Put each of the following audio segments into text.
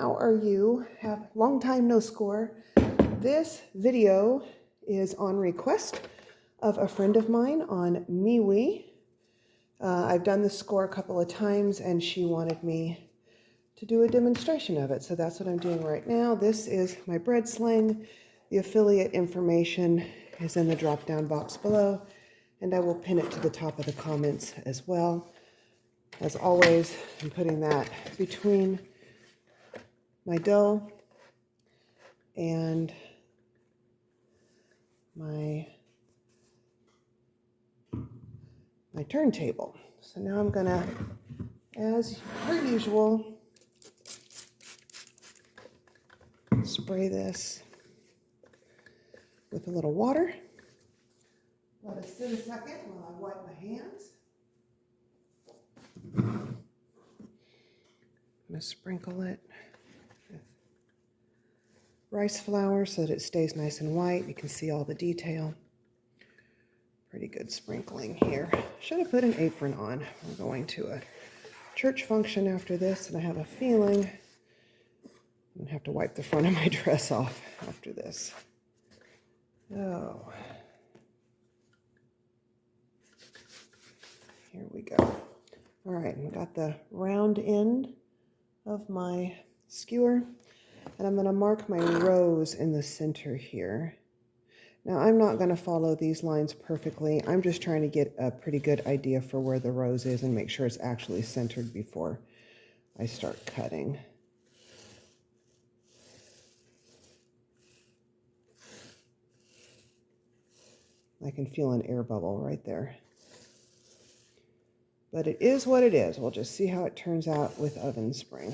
how are you? Have long time no score. This video is on request of a friend of mine on MeWe. I've done this score a couple of times and she wanted me to do a demonstration of it. So that's what I'm doing right now. This is my bread sling. The affiliate information is in the drop-down box below, and I will pin it to the top of the comments as well. As always, I'm putting that between my dough and my turntable. So now I'm gonna, as per usual, spray this with a little water. Let it sit a second while I wipe my hands. I'm gonna sprinkle it with rice flour so that it stays nice and white. You can see all the detail. Pretty good sprinkling here. Should have put an apron on. We're going to a church function after this, and I have a feeling I'm gonna have to wipe the front of my dress off after this. Oh, here we go. All right, I've got the round end of my skewer, and I'm gonna mark my rows in the center here. Now, I'm not going to follow these lines perfectly. I'm just trying to get a pretty good idea for where the rose is and make sure it's actually centered before I start cutting. I can feel an air bubble right there. But it is what it is. We'll just see how it turns out with oven spring.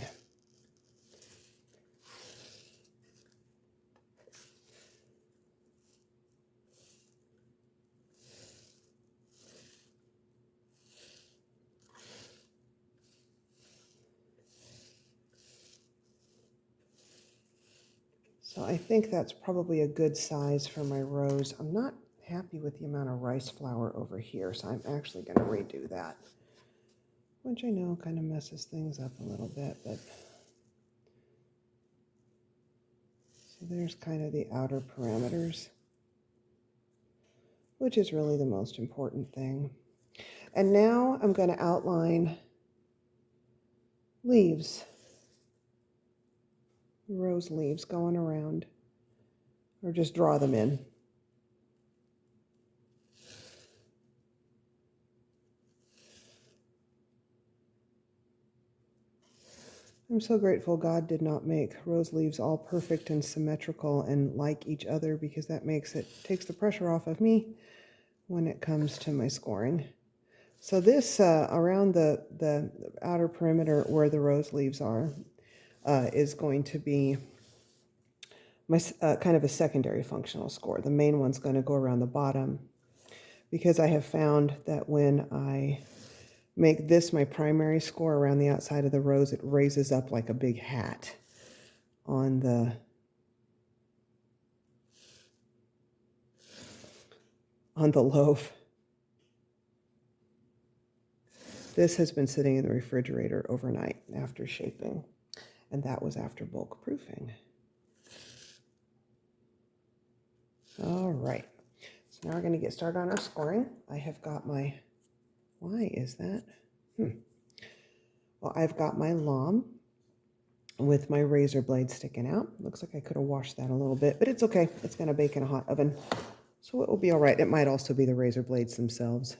So I think that's probably a good size for my rose. I'm not happy with the amount of rice flour over here, so I'm actually going to redo that, which I know kind of messes things up a little bit, but so there's kind of the outer parameters, which is really the most important thing. And now I'm going to outline leaves. Rose leaves going around, or just draw them in. I'm so grateful God did not make rose leaves all perfect and symmetrical and like each other, because that takes the pressure off of me when it comes to my scoring. So this around the outer perimeter where the rose leaves are is going to be my kind of a secondary functional score. The main one's going to go around the bottom, because I have found that when I make this my primary score around the outside of the rose, it raises up like a big hat on the loaf. This has been sitting in the refrigerator overnight after shaping, and that was after bulk proofing. All right, so now we're going to get started on our scoring. I have got my, why is that? Well, I've got my lom with my razor blade sticking out. Looks like I could have washed that a little bit, but it's okay. It's going to bake in a hot oven, so it will be all right. It might also be the razor blades themselves.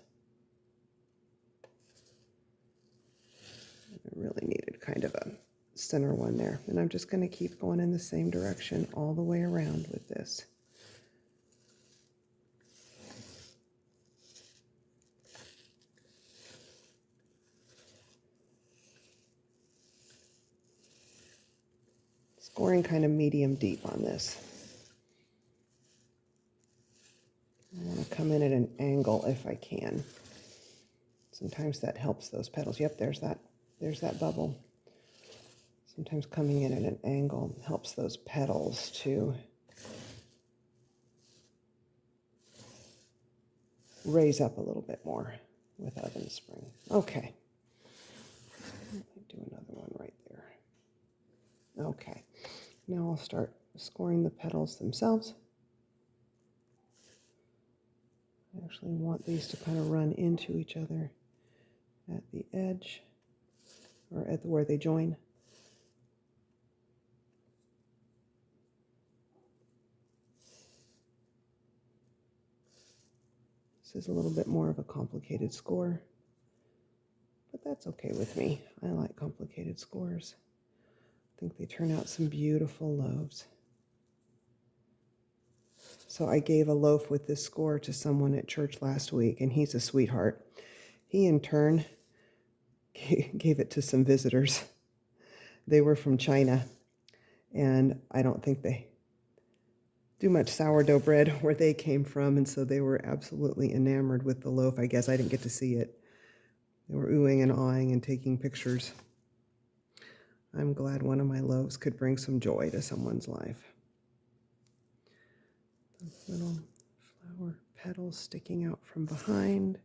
I really needed kind of a center one there. And I'm just going to keep going in the same direction all the way around with this. Scoring kind of medium deep on this. I want to come in at an angle if I can. Sometimes that helps those petals. Yep, there's that bubble. Sometimes coming in at an angle helps those petals to raise up a little bit more with oven spring. Okay. Let me do another one right there. Okay, now I'll start scoring the petals themselves. I actually want these to kind of run into each other at the edge, or at where they join. This is a little bit more of a complicated score, but that's okay with me. I like complicated scores. I think they turn out some beautiful loaves. So I gave a loaf with this score to someone at church last week, and he's a sweetheart. He, in turn, gave it to some visitors. They were from China, and I don't think they do much sourdough bread where they came from, and so they were absolutely enamored with the loaf. I guess I didn't get to see it. They were oohing and awing and taking pictures. I'm glad one of my loaves could bring some joy to someone's life. Those little flower petals sticking out from behind.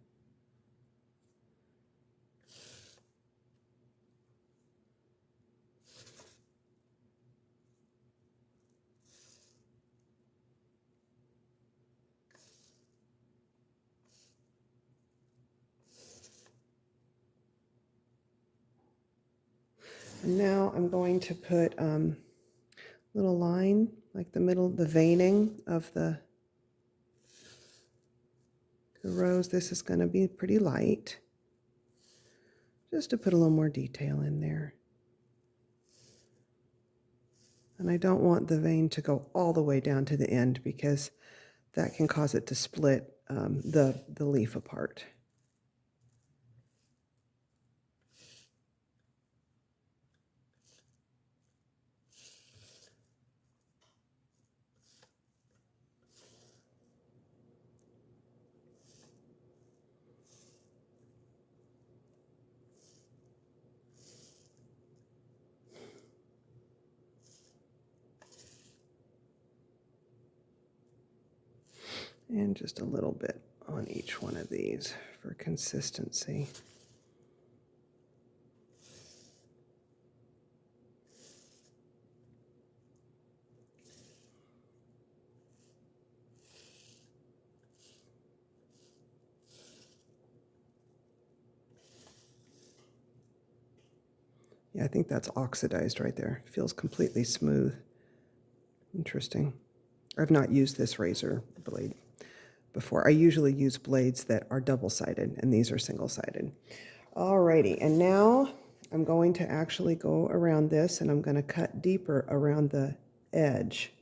And now I'm going to put little line, like the middle, the veining of the rose. This is going to be pretty light, just to put a little more detail in there. And I don't want the vein to go all the way down to the end because that can cause it to split the leaf apart. And just a little bit on each one of these for consistency. Yeah, I think that's oxidized right there. It feels completely smooth. Interesting. I've not used this razor blade before. I usually use blades that are double-sided, and these are single-sided. Alrighty, and now I'm going to actually go around this, and I'm going to cut deeper around the edge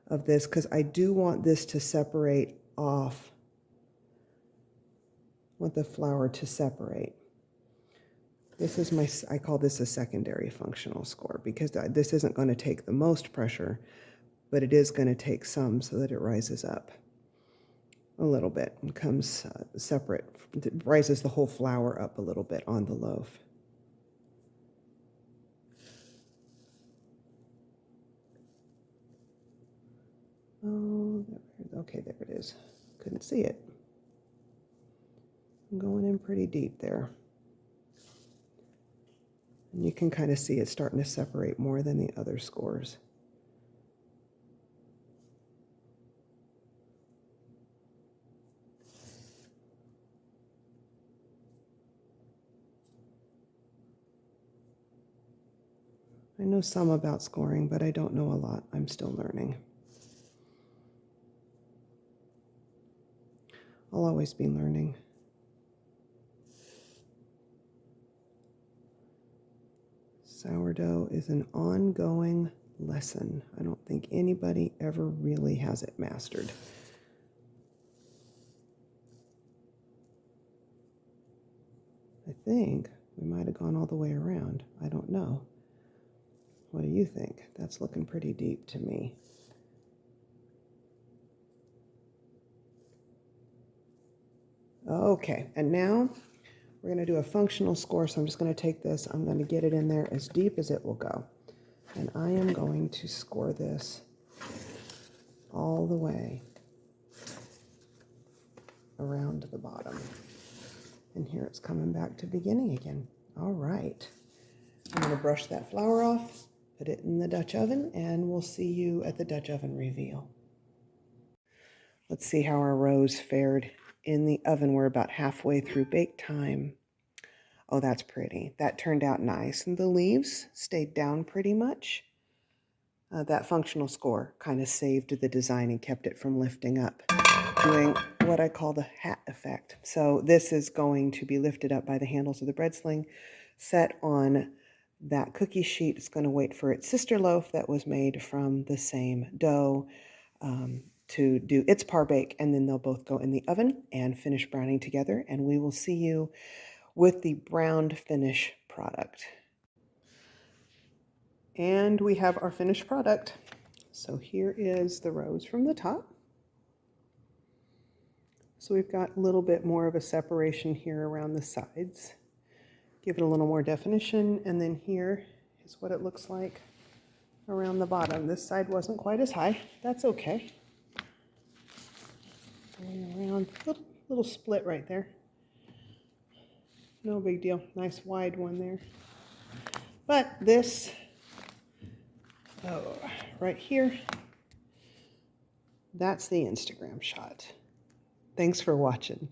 of this because I do want this to separate off. I want the flower to separate. This is I call this a secondary functional score because this isn't going to take the most pressure, but it is going to take some so that it rises up a little bit and comes separate. It rises the whole flower up a little bit on the loaf. Oh, okay, there it is. Couldn't see it. I'm going in pretty deep there. And you can kind of see it starting to separate more than the other scores. I know some about scoring, but I don't know a lot. I'm still learning. I'll always be learning. Sourdough is an ongoing lesson. I don't think anybody ever really has it mastered. I think we might have gone all the way around. I don't know. What do you think? That's looking pretty deep to me. Okay, and now we're going to do a functional score. So I'm just going to take this. I'm going to get it in there as deep as it will go. And I am going to score this all the way around to the bottom. And here it's coming back to beginning again. All right. I'm going to brush that flour off put it in the Dutch oven, and we'll see you at the Dutch oven reveal. Let's see how our rose fared in the oven. We're about halfway through bake time. Oh, that's pretty. That turned out nice. And the leaves stayed down pretty much. That functional score kind of saved the design and kept it from lifting up, doing what I call the hat effect. So this is going to be lifted up by the handles of the bread sling, set on that cookie sheet. It's going to wait for its sister loaf that was made from the same dough to do its par bake, and then they'll both go in the oven and finish browning together, and we will see you with the browned finish product. And we have our finished product. So here is the rose from the top. So we've got a little bit more of a separation here around the sides. Give it a little more definition, and then here is what it looks like around the bottom. This side wasn't quite as high. That's okay. Going around, little split right there. No big deal. Nice wide one there. But this, right here, that's the Instagram shot. Thanks for watching.